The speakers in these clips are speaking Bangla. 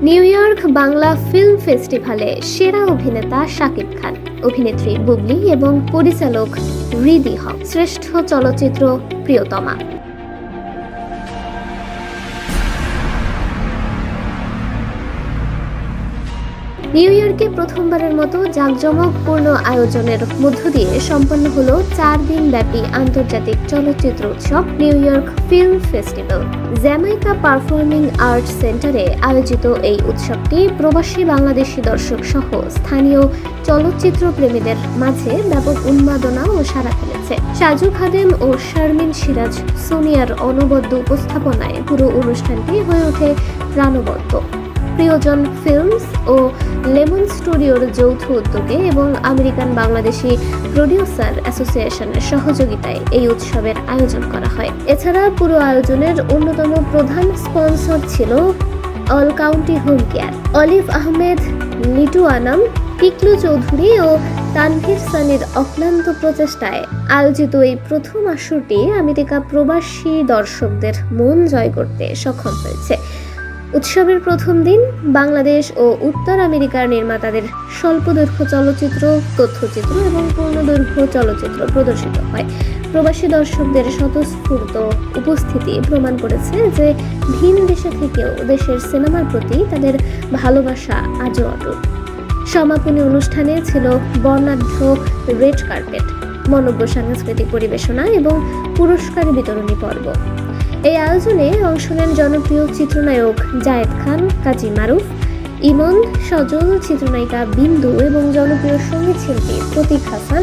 নিউ ইয়র্ক বাংলা ফিল্ম ফেস্টিভ্যালে সেরা অভিনেতা শাকিব খান, অভিনেত্রী বুবলি এবং পরিচালক হৃদি হক শ্রেষ্ঠ চলচ্চিত্র প্রিয়তমা। নিউ ইয়র্কে প্রথমবারের মতো জাঁকজমকপূর্ণ আয়োজনের মধ্য দিয়ে সম্পন্ন হলো 4 দিন ব্যাপী আন্তর্জাতিক চলচ্চিত্র উৎসব new York film festival. Jamaica performing arts সেন্টারে আয়োজিত এই উৎসবটি প্রবাসী বাংলাদেশি দর্শক সহ স্থানীয় চলচ্চিত্র প্রেমীদের মাঝে ব্যাপক উন্মাদনা ও সাড়া ফেলেছে। সাজু খাদেম ও শারমিন সিরাজ সোনিয়ার অনবদ্য উপস্থাপনায় পুরো অনুষ্ঠানটি হয়ে ওঠে প্রাণবন্ত। প্রিয়জন ফিল্মস ও লেমন স্টুডিওর যৌথ উদ্যোগে এবং আমেরিকান বাংলাদেশি প্রডিউসার অ্যাসোসিয়েশনের সহযোগিতায় এই উৎসবের আয়োজন করা হয়। এছাড়া পুরো আয়োজনের অন্যতম প্রধান স্পন্সর ছিল All County Home Care. Olive Ahmed, Litu Anam, Tiklu Chowdhury ও তানভীর সানির অক্লান্ত প্রচেষ্টায় আয়োজিত এই প্রথম আসরটি আমেরিকা প্রবাসী দর্শকদের মন জয় করতে সক্ষম হয়েছে। উৎসবের প্রথম দিন বাংলাদেশ ও উত্তর আমেরিকার নির্মাতাদের স্বল্পদৈর্ঘ্য চলচ্চিত্র, তথ্যচিত্র এবং পূর্ণদৈর্ঘ্য চলচ্চিত্র প্রদর্শিত হয়। প্রবাসী দর্শকদের স্বতঃস্ফূর্ত উপস্থিতি প্রমাণ করেছে যে ভিন দেশে থেকেও দেশের সিনেমার প্রতি তাদের ভালোবাসা আজও অটুট। সমাপনী অনুষ্ঠানে ছিল বর্ণাঢ্য রেড কার্পেট, মনোজ্ঞ সাংস্কৃতিক পরিবেশনা এবং পুরস্কার বিতরণী পর্ব। এই আয়োজনে অংশ নেন জনপ্রিয় চিত্রনায়ক জায়েদ খান, কাজী মারুফ, ইমন, সজল, চিত্রনায়িকা বিন্দু এবং জনপ্রিয় সঙ্গীত শিল্পী প্রতীক হাসান,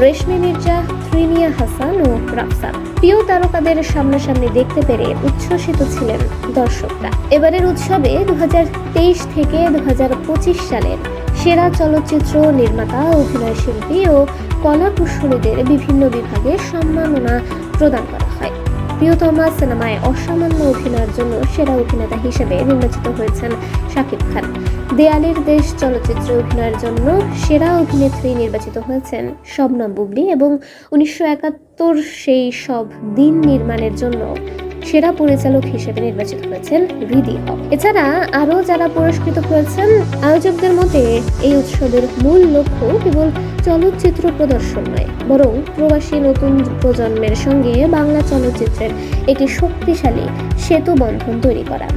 রেশমি মির্জা, ত্রিনিয়া হাসান ও রাফসান। প্রিয় তারকাদের সামনাসামনি দেখতে পেরে উচ্ছ্বসিত ছিলেন দর্শকরা। এবারের উৎসবে 2023 থেকে 2025 সালের সেরা চলচ্চিত্র নির্মাতা, অভিনয় শিল্পী ও কলা কুশলীদের বিভিন্ন বিভাগে সম্মাননা প্রদান করা হয়। প্রিয়তমা সিনেমায় অসামান্য অভিনয়ের জন্য সেরা অভিনেতা হিসেবে নির্বাচিত হয়েছেন শাকিব খান। দেয়ালের দেশ চলচ্চিত্রে অভিনয়ের জন্য সেরা অভিনেত্রী নির্বাচিত হয়েছেন শবনম বুবলি এবং 1971 সেই সব দিন নির্মাণের জন্য সেরা পরিচালক হিসেবে নির্বাচিত হয়েছেন হৃদি হক। এছাড়া আরও যারা পুরস্কৃত হয়েছেন, আয়োজকদের মতে এই উৎসবের মূল লক্ষ্য কেবল চলচ্চিত্র প্রদর্শন নয়, বরং প্রবাসী নতুন প্রজন্মের সঙ্গে বাংলা চলচ্চিত্রের একটি শক্তিশালী সেতু বন্ধন তৈরি করা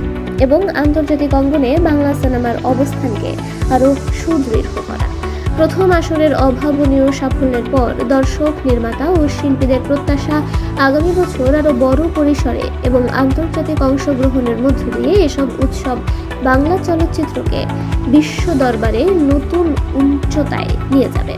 এবং আন্তর্জাতিক অঙ্গনে বাংলা সিনেমার অবস্থানকে আরও সুদৃঢ় করা। প্রথম আসরের অভাবনীয় সাফল্যের পর দর্শক, নির্মাতা ও শিল্পীদের প্রত্যাশা আগামী বছর আরও বড় পরিসরে এবং আন্তর্জাতিক অংশগ্রহণের মধ্য দিয়ে এসব উৎসব বাংলা চলচ্চিত্রকে বিশ্ব দরবারে নতুন উচ্চতায় নিয়ে যাবে।